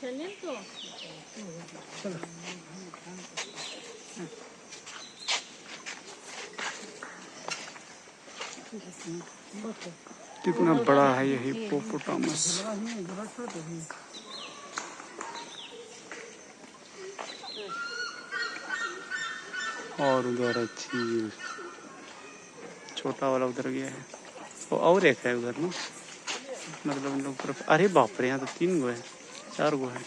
चलिए तो कितना बड़ा है ये हिप्पोपोटामस। और उधर है चील, छोटा वाला उधर गया है। और एक है उधर ना, मतलब इन लोग। अरे बाप रे, यहाँ तो 3 गो है, 4 गो है।